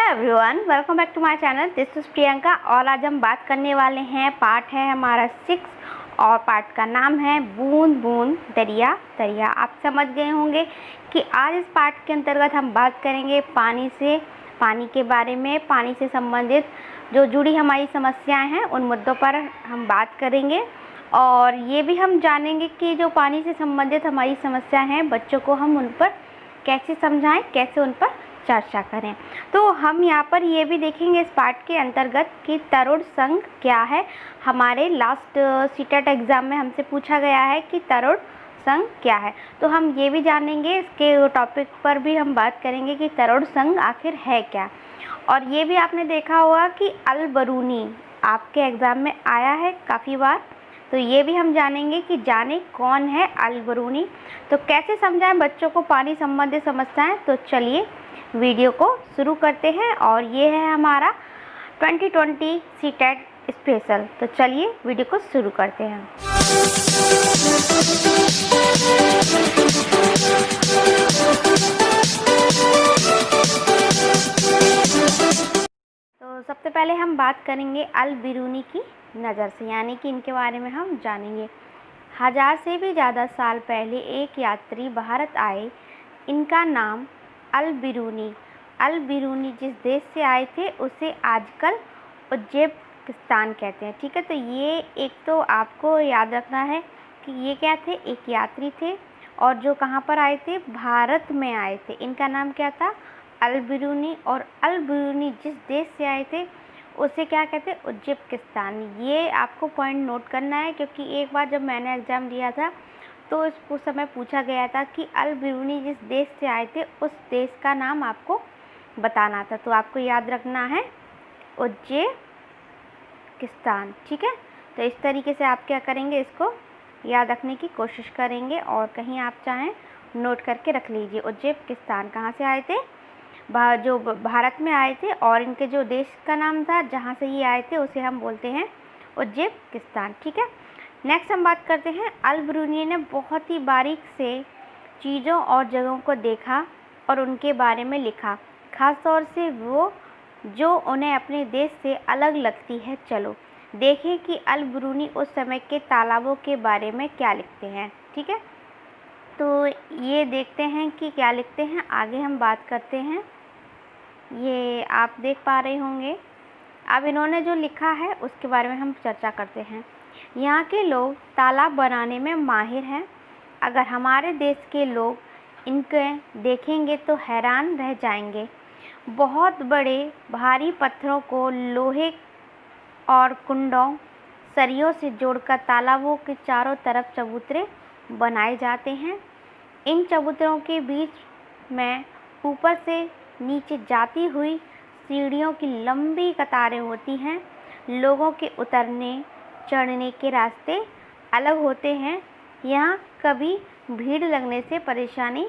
Everyone, welcome back to my channel. This is Priyanka और आज हम बात करने वाले हैं, पार्ट है हमारा 6 और पार्ट का नाम है बूंद बूंद दरिया दरिया। आप समझ गए होंगे कि आज इस पार्ट के अंतर्गत हम बात करेंगे पानी के बारे में, पानी से संबंधित जो जुड़ी हमारी समस्याएं हैं उन मुद्दों पर हम बात करेंगे। और ये भी हम जानेंगे कि जो पानी से संबंधित हमारी समस्याएं हैं बच्चों को हम उन पर कैसे समझाएं, कैसे उन पर चर्चा करें। तो हम यहाँ पर ये भी देखेंगे इस पार्ट के अंतर्गत कि तरुण संघ क्या है। हमारे लास्ट सीटेट एग्ज़ाम में हमसे पूछा गया है कि तरुण संघ क्या है, तो हम ये भी जानेंगे। इसके टॉपिक पर भी हम बात करेंगे कि तरुण संघ आखिर है क्या। और ये भी आपने देखा होगा कि अल-बरूनी आपके एग्ज़ाम में आया है काफ़ी बार, तो ये भी हम जानेंगे कि जाने कौन है अल-बरूनी। तो कैसे समझाएं बच्चों को पानी संबंधित समस्याएं। तो चलिए वीडियो को शुरू करते हैं। और ये है हमारा 2020 सीटेट स्पेशल। तो चलिए वीडियो को शुरू करते हैं। तो सबसे पहले हम बात करेंगे अल-बिरूनी की नज़र से, यानी कि इनके बारे में हम जानेंगे। 1000 से भी ज़्यादा साल पहले एक यात्री भारत आए। इनका नाम अल-बिरूनी जिस देश से आए थे उसे आजकल उज़्बेकिस्तान कहते हैं। ठीक है, तो ये एक तो आपको याद रखना है कि ये क्या थे, एक यात्री थे और जो कहाँ पर आए थे, भारत में आए थे। इनका नाम क्या था, अल-बिरूनी। और अल-बिरूनी जिस देश से आए थे उसे क्या कहते हैं, उज़्बेकिस्तान। ये आपको पॉइंट नोट करना है क्योंकि एक बार जब मैंने एग्ज़ाम दिया था तो उस समय पूछा गया था कि अल-बिरूनी जिस देश से आए थे उस देश का नाम आपको बताना था। तो आपको याद रखना है उज़्बेकिस्तान। ठीक है, तो इस तरीके से आप क्या करेंगे, इसको याद रखने की कोशिश करेंगे और कहीं आप चाहें नोट करके रख लीजिए। उज़्बेकिस्तान कहाँ से आए थे, जो भारत में आए थे, और इनके जो देश का नाम था जहाँ से ये आए थे उसे हम बोलते हैं उज़्बेकिस्तान। ठीक है, नेक्स्ट हम बात करते हैं। अल-बिरूनी ने बहुत ही बारीक से चीज़ों और जगहों को देखा और उनके बारे में लिखा, ख़ास तौर से वो जो उन्हें अपने देश से अलग लगती है। चलो देखें कि अल-बिरूनी उस समय के तालाबों के बारे में क्या लिखते हैं। ठीक है, तो ये देखते हैं कि क्या लिखते हैं। आगे हम बात करते हैं, ये आप देख पा रहे होंगे। अब इन्होंने जो लिखा है उसके बारे में हम चर्चा करते हैं। यहाँ के लोग तालाब बनाने में माहिर हैं। अगर हमारे देश के लोग इनके देखेंगे तो हैरान रह जाएंगे। बहुत बड़े भारी पत्थरों को लोहे और कुंडों सरियों से जोड़कर तालाबों के चारों तरफ चबूतरे बनाए जाते हैं। इन चबूतरों के बीच में ऊपर से नीचे जाती हुई सीढ़ियों की लंबी कतारें होती हैं। लोगों के उतरने चढ़ने के रास्ते अलग होते हैं। यहाँ कभी भीड़ लगने से परेशानी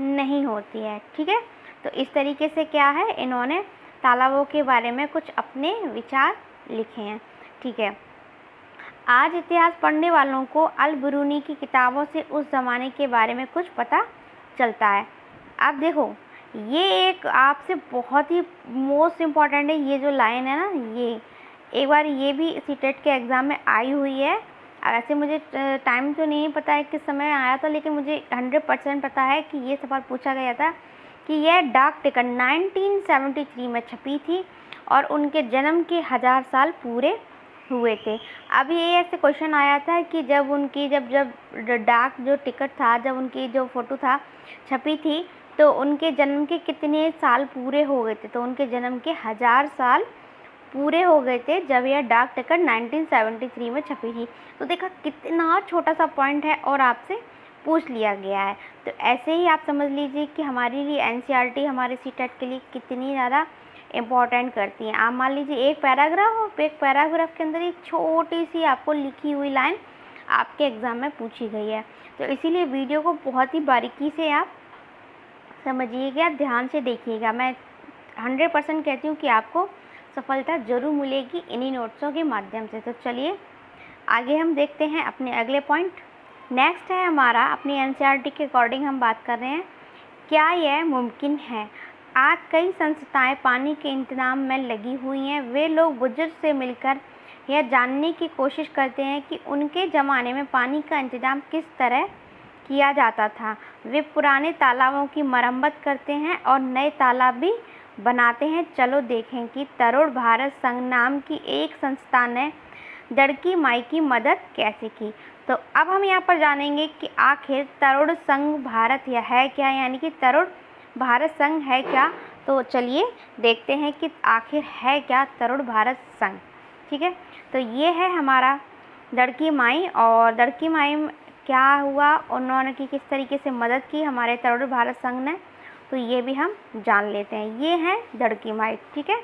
नहीं होती है। ठीक है, तो इस तरीके से क्या है, इन्होंने तालाबों के बारे में कुछ अपने विचार लिखे हैं। ठीक है, आज इतिहास पढ़ने वालों को अल-बिरूनी की किताबों से उस ज़माने के बारे में कुछ पता चलता है। आप देखो, ये एक आपसे बहुत ही मोस्ट इम्पॉर्टेंट है। ये जो लाइन है ना, ये एक बार ये भी सीटेट के एग्ज़ाम में आई हुई है। वैसे मुझे टाइम तो नहीं पता है किस समय आया था, लेकिन मुझे 100% पता है कि ये सवाल पूछा गया था कि यह डाक टिकट 1973 में छपी थी और उनके जन्म के 1000 साल पूरे हुए थे। अब ये ऐसे क्वेश्चन आया था कि जब उनकी जब डाक जो टिकट था, जब उनकी जो फ़ोटो था छपी थी तो उनके जन्म के कितने साल पूरे हो गए थे। तो उनके जन्म के 1000 साल पूरे हो गए थे जब यह डाक टिकट 1973 में छपी थी। तो देखा कितना छोटा सा पॉइंट है और आपसे पूछ लिया गया है। तो ऐसे ही आप समझ लीजिए कि हमारे लिए एनसीईआरटी हमारे सीटेट के लिए कितनी ज़्यादा इम्पोर्टेंट करती हैं। आप मान लीजिए एक पैराग्राफ के अंदर एक छोटी सी आपको लिखी हुई लाइन आपके एग्ज़ाम में पूछी गई है। तो इसीलिए वीडियो को बहुत ही बारीकी से आप समझिएगा, ध्यान से देखिएगा। मैं 100% कहती हूँ कि आपको सफलता ज़रूर मिलेगी इन्हीं नोट्सों के माध्यम से। तो चलिए आगे हम देखते हैं अपने अगले पॉइंट। नेक्स्ट है हमारा, अपनी एनसीईआरटी के अकॉर्डिंग हम बात कर रहे हैं, क्या यह मुमकिन है आज कई संस्थाएं पानी के इंतजाम में लगी हुई हैं। वे लोग बुजुर्ग से मिलकर यह जानने की कोशिश करते हैं कि उनके ज़माने में पानी का इंतजाम किस तरह किया जाता था। वे पुराने तालाबों की मरम्मत करते हैं और नए तालाब भी बनाते हैं। चलो देखें कि तरुण भारत संघ नाम की एक संस्था ने दड़की माई की मदद कैसे की। तो अब हम यहाँ पर जानेंगे कि आखिर तरुण संघ भारत यह है क्या, यानी कि तरुण भारत संघ है क्या। तो चलिए देखते हैं कि आखिर है क्या तरुण भारत संघ। ठीक है, तो ये है हमारा दड़की माई, और दड़की माई क्या हुआ, उन्होंने की किस तरीके से मदद की हमारे तरुण भारत संघ ने, तो ये भी हम जान लेते हैं। ये है दड़की माई। ठीक है,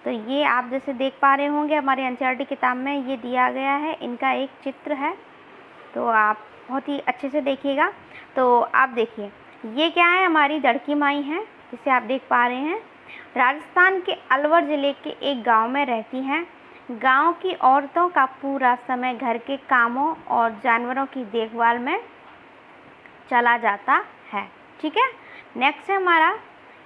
तो ये आप जैसे देख पा रहे होंगे हमारी एनसीईआरटी किताब में ये दिया गया है, इनका एक चित्र है, तो आप बहुत ही अच्छे से देखिएगा। तो आप देखिए ये क्या है, हमारी दड़की माई है जिसे आप देख पा रहे हैं। राजस्थान के अलवर ज़िले के एक गांव में रहती हैं। गांव की औरतों का पूरा समय घर के कामों और जानवरों की देखभाल में चला जाता है। ठीक है, नेक्स्ट है हमारा,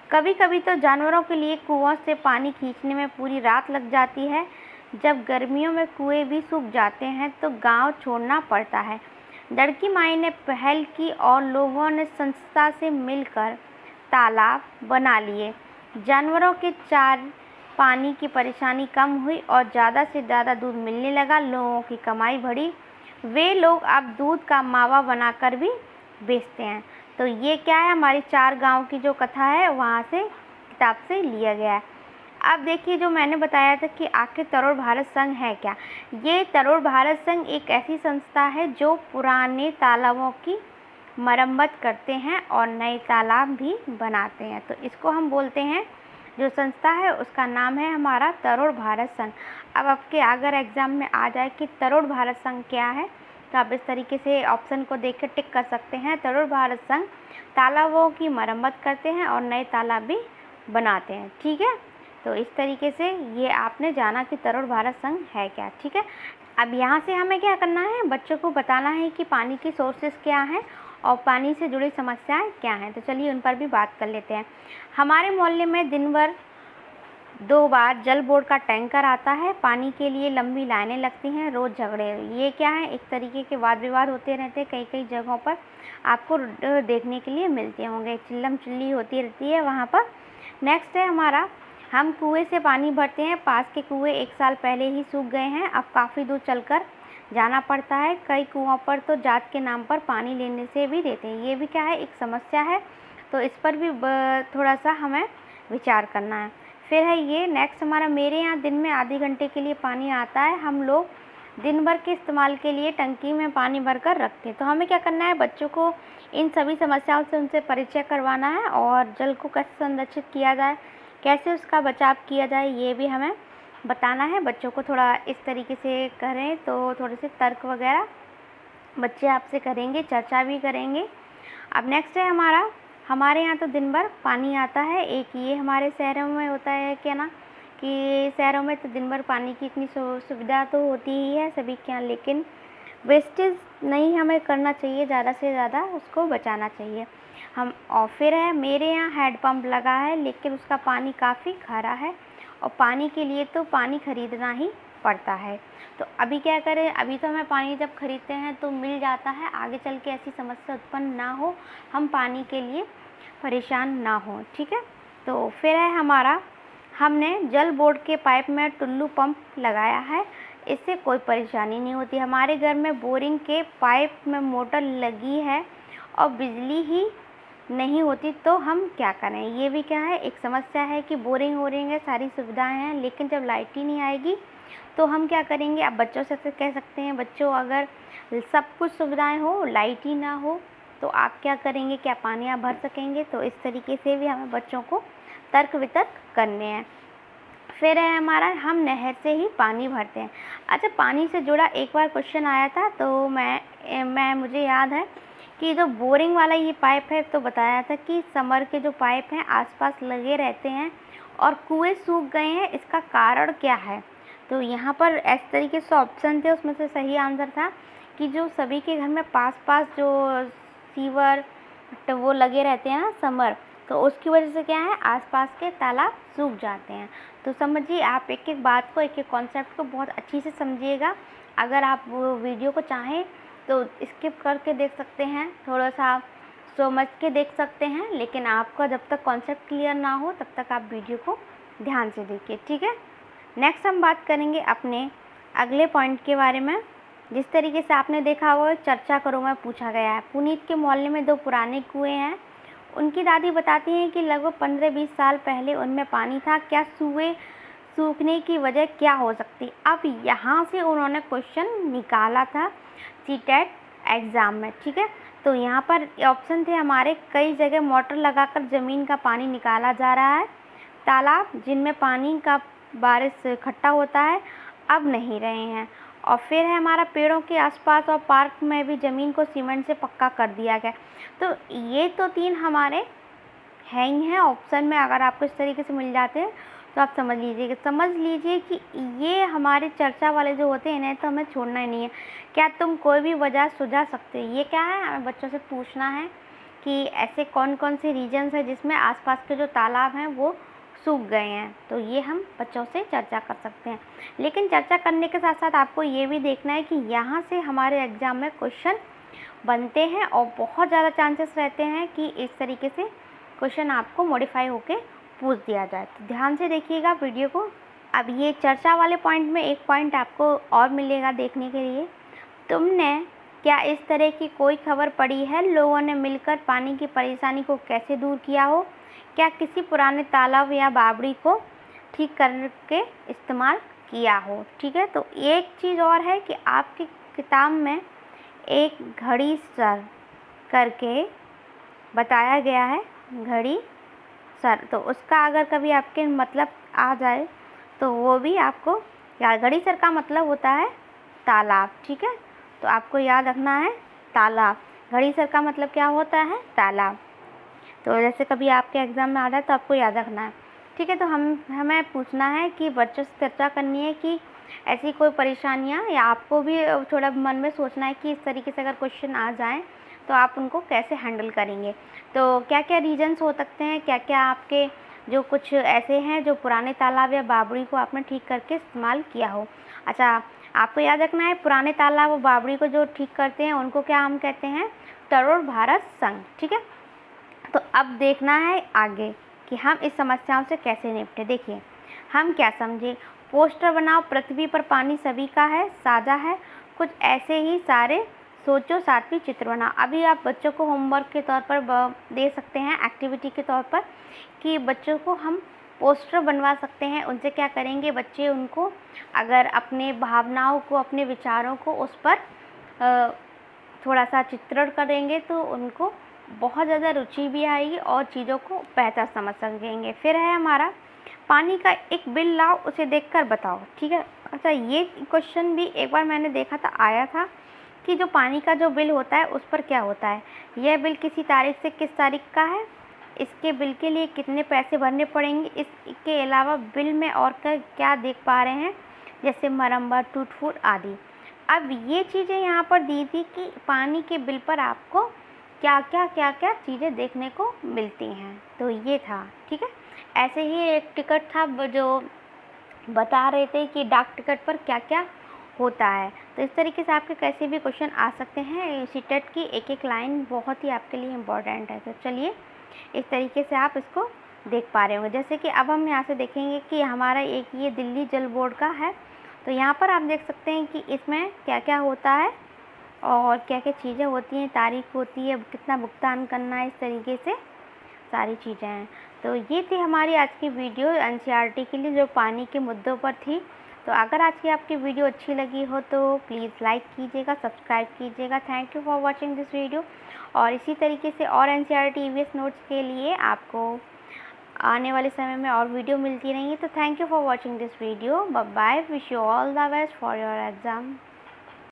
कभी कभी तो जानवरों के लिए कुओं से पानी खींचने में पूरी रात लग जाती है। जब गर्मियों में कुएं भी सूख जाते हैं तो गांव छोड़ना पड़ता है। दड़की माई ने पहल की और लोगों ने संस्था से मिलकर तालाब बना लिए। जानवरों के चार पानी की परेशानी कम हुई और ज़्यादा से ज़्यादा दूध मिलने लगा। लोगों की कमाई बढ़ी। वे लोग अब दूध का मावा बनाकर भी बेचते हैं। तो ये क्या है, हमारी 4 गांव की जो कथा है वहाँ से किताब से लिया गया है। अब देखिए जो मैंने बताया था कि आखिर तरुण भारत संघ है क्या। ये तरुण भारत संघ एक ऐसी संस्था है जो पुराने तालाबों की मरम्मत करते हैं और नए तालाब भी बनाते हैं। तो इसको हम बोलते हैं, जो संस्था है उसका नाम है हमारा तरुण भारत संघ। अब आपके अगर एग्ज़ाम में आ जाए कि तरुण भारत संघ क्या है, तो आप इस तरीके से ऑप्शन को देख कर टिक कर सकते हैं। तरुण भारत संघ तालाबों की मरम्मत करते हैं और नए तालाब भी बनाते हैं। ठीक है, तो इस तरीके से ये आपने जाना कि तरुण भारत संघ है क्या। ठीक है, अब यहाँ से हमें क्या करना है, बच्चों को बताना है कि पानी की सोर्सेस क्या हैं और पानी से जुड़ी समस्याएं क्या हैं। तो चलिए उन पर भी बात कर लेते हैं। हमारे मोहल्ले में दिन भर 2 बार जल बोर्ड का टैंकर आता है। पानी के लिए लंबी लाइनें लगती हैं, रोज़ झगड़े। ये क्या है, एक तरीके के वाद विवाद होते रहते हैं। कई कई जगहों पर आपको देखने के लिए मिलते होंगे, चिल्लम चिल्ली होती रहती है वहाँ पर। नेक्स्ट है हमारा, हम कुएं से पानी भरते हैं। पास के कुएं 1 साल पहले ही सूख गए हैं, अब काफ़ी दूर चलकर जाना पड़ता है। कई कुओं पर तो जात के नाम पर पानी लेने से भी देते हैं। ये भी क्या है, एक समस्या है, तो इस पर भी थोड़ा सा हमें विचार करना है। फिर है ये नेक्स्ट हमारा, मेरे यहाँ दिन में आधे घंटे के लिए पानी आता है। हम लोग दिन भर के इस्तेमाल के लिए टंकी में पानी भरकर रखते हैं। तो हमें क्या करना है, बच्चों को इन सभी समस्याओं से उनसे परिचय करवाना है और जल को कैसे संरक्षित किया जाए, कैसे उसका बचाव किया जाए, ये भी हमें बताना है। बच्चों को थोड़ा इस तरीके से करें तो थोड़े से तर्क वगैरह बच्चे आपसे करेंगे, चर्चा भी करेंगे। अब नेक्स्ट है हमारा, हमारे यहाँ तो दिन भर पानी आता है। एक ये हमारे शहरों में होता है क्या ना, कि शहरों में तो दिन भर पानी की इतनी सुविधा तो होती ही है सभी के यहाँ, लेकिन वेस्टेज नहीं हमें करना चाहिए, ज़्यादा से ज़्यादा उसको बचाना चाहिए हम। और फिर है मेरे यहाँ हैंडपम्प लगा है, लेकिन उसका पानी काफ़ी खारा है और पानी के लिए तो पानी ख़रीदना ही पड़ता है। तो अभी क्या करें, अभी तो हमें पानी जब खरीदते हैं तो मिल जाता है, आगे चल के ऐसी समस्या उत्पन्न ना हो, हम पानी के लिए परेशान ना हो। ठीक है, तो फिर है हमारा, हमने जल बोर्ड के पाइप में टुल्लू पंप लगाया है, इससे कोई परेशानी नहीं होती। हमारे घर में बोरिंग के पाइप में मोटर लगी है और बिजली ही नहीं होती, तो हम क्या करें। ये भी क्या है, एक समस्या है कि बोरिंग हो रही है, सारी सुविधाएं हैं, लेकिन जब लाइट ही नहीं आएगी तो हम क्या करेंगे। अब बच्चों से कह सकते हैं, बच्चों अगर सब कुछ सुविधाएं हो, लाइट ही ना हो, तो आप क्या करेंगे, क्या पानी आप भर सकेंगे। तो इस तरीके से भी हमें बच्चों को तर्क वितर्क करने हैं। फिर है हमारा, हम नहर से ही पानी भरते हैं। अच्छा, पानी से जुड़ा एक बार क्वेश्चन आया था, तो मुझे याद है कि जो बोरिंग वाला ये पाइप है, तो बताया था कि समर के जो पाइप हैं आसपास लगे रहते हैं और कुएं सूख गए हैं, इसका कारण क्या है। तो यहाँ पर इस तरीके से ऑप्शन थे, उसमें से सही आंसर था कि जो सभी के घर में पास पास जो सीवर तो वो लगे रहते हैं ना समर, तो उसकी वजह से क्या है, आसपास के तालाब सूख जाते हैं। तो समझिए, आप एक एक बात को, एक एक कॉन्सेप्ट को बहुत अच्छी से समझिएगा। अगर आप वो वीडियो को चाहें तो स्किप करके देख सकते हैं, थोड़ा सा समझ के देख सकते हैं, लेकिन आपका जब तक कॉन्सेप्ट क्लियर ना हो तब तक आप वीडियो को ध्यान से देखिए, ठीक है। नेक्स्ट हम बात करेंगे अपने अगले पॉइंट के बारे में। जिस तरीके से आपने देखा वो चर्चा करो में पूछा गया है। पुनीत के मोहल्ले में 2 पुराने कुएं हैं। उनकी दादी बताती हैं कि लगभग 15-20 साल पहले उनमें पानी था। क्या सूखने की वजह क्या हो सकती। अब यहाँ से उन्होंने क्वेश्चन निकाला था सीटेट एग्ज़ाम में, ठीक है। तो यहाँ पर ऑप्शन थे हमारे, कई जगह मोटर लगाकर ज़मीन का पानी निकाला जा रहा है। तालाब जिनमें पानी का बारिश से इकट्ठा होता है अब नहीं रहे हैं। और फिर है हमारा, पेड़ों के आसपास और पार्क में भी ज़मीन को सीमेंट से पक्का कर दिया गया। तो ये तो 3 हमारे हैं ही हैं ऑप्शन में। अगर आपको इस तरीके से मिल जाते हैं तो आप समझ लीजिए कि ये हमारे चर्चा वाले जो होते हैं इन्हें तो हमें छोड़ना ही नहीं है। क्या तुम कोई भी वजह सुझा सकते हो। ये क्या है, हमें बच्चों से पूछना है कि ऐसे कौन कौन से रीजन्स हैं जिसमें आसपास के जो तालाब हैं वो सूख गए हैं। तो ये हम बच्चों से चर्चा कर सकते हैं। लेकिन चर्चा करने के साथ साथ आपको ये भी देखना है कि यहाँ से हमारे एग्ज़ाम में क्वेश्चन बनते हैं और बहुत ज़्यादा चांसेस रहते हैं कि इस तरीके से क्वेश्चन आपको मॉडिफाई होके पूछ दिया जाए। तो ध्यान से देखिएगा वीडियो को। अब ये चर्चा वाले पॉइंट में एक पॉइंट आपको और मिलेगा देखने के लिए। तुमने क्या इस तरह की कोई खबर पढ़ी है, लोगों ने मिलकर पानी की परेशानी को कैसे दूर किया हो। क्या किसी पुराने तालाब या बावड़ी को ठीक करके इस्तेमाल किया हो, ठीक है। तो एक चीज़ और है कि आपकी किताब में एक घड़ी सर करके बताया गया है, घड़ी सर। तो उसका अगर कभी आपके मतलब आ जाए तो वो भी आपको याद। घड़ी सर का मतलब होता है तालाब, ठीक है। तो आपको याद रखना है तालाब। घड़ी सर का मतलब क्या होता है, तालाब। तो जैसे कभी आपके एग्ज़ाम में आ जाए तो आपको याद रखना है, ठीक है। तो हमें पूछना है कि बच्चों से चर्चा करनी है कि ऐसी कोई परेशानियाँ, या आपको भी थोड़ा मन में सोचना है कि इस तरीके से अगर क्वेश्चन आ जाएँ तो आप उनको कैसे हैंडल करेंगे। तो क्या क्या रीजन्स हो सकते हैं, क्या क्या आपके जो कुछ ऐसे हैं जो पुराने तालाब या बावड़ी को आपने ठीक करके इस्तेमाल किया हो। अच्छा, आपको याद रखना है पुराने तालाब और बावड़ी को जो ठीक करते हैं उनको क्या हम कहते हैं, तरुण भारत संघ, ठीक है। तो अब देखना है आगे कि हम इस समस्याओं से कैसे निपटें। देखिए हम क्या समझे, पोस्टर बनाओ, पृथ्वी पर पानी सभी का है, साझा है, कुछ ऐसे ही सारे सोचो, साथ भी चित्र बनाओ। अभी आप बच्चों को होमवर्क के तौर पर दे सकते हैं, एक्टिविटी के तौर पर, कि बच्चों को हम पोस्टर बनवा सकते हैं। उनसे क्या करेंगे, बच्चे उनको अगर अपने भावनाओं को, अपने विचारों को उस पर थोड़ा सा चित्रण करेंगे तो उनको बहुत ज़्यादा रुचि भी आएगी और चीज़ों को बेहतर समझ सकेंगे। फिर है हमारा, पानी का एक बिल लाओ, उसे देखकर बताओ, ठीक है। अच्छा, ये क्वेश्चन भी एक बार मैंने देखा था, आया था कि जो पानी का जो बिल होता है उस पर क्या होता है, यह बिल किसी तारीख से किस तारीख का है, इसके बिल के लिए कितने पैसे भरने पड़ेंगे, इसके अलावा बिल में और क्या देख पा रहे हैं, जैसे मरम्मत, टूट फूट आदि। अब ये चीज़ें यहाँ पर दी थी कि पानी के बिल पर आपको क्या क्या चीज़ें देखने को मिलती हैं। तो ये था, ठीक है। ऐसे ही एक टिकट था जो बता रहे थे कि डाक टिकट पर क्या क्या होता है। तो इस तरीके से आपके कैसे भी क्वेश्चन आ सकते हैं। सीटेट की एक एक लाइन बहुत ही आपके लिए इम्पोर्टेंट है। तो चलिए इस तरीके से आप इसको देख पा रहे होंगे। जैसे कि अब हम यहाँ से देखेंगे कि हमारा एक ये दिल्ली जल बोर्ड का है। तो यहाँ पर आप देख सकते हैं कि इसमें क्या क्या होता है और क्या क्या चीज़ें होती हैं, तारीख होती है, कितना भुगतान करना है, इस तरीके से सारी चीज़ें हैं। तो ये थी हमारी आज की वीडियो एनसीईआरटी के लिए, जो पानी के मुद्दों पर थी। तो अगर आज की आपकी वीडियो अच्छी लगी हो तो प्लीज़ लाइक कीजिएगा, सब्सक्राइब कीजिएगा। Thank you for watching this video. और इसी तरीके से और एनसीईआरटी ईवीएस नोट्स के लिए आपको आने वाले समय में और वीडियो मिलती रहेंगी। तो thank you for watching this video. Bye bye, wish you all the best for your exam.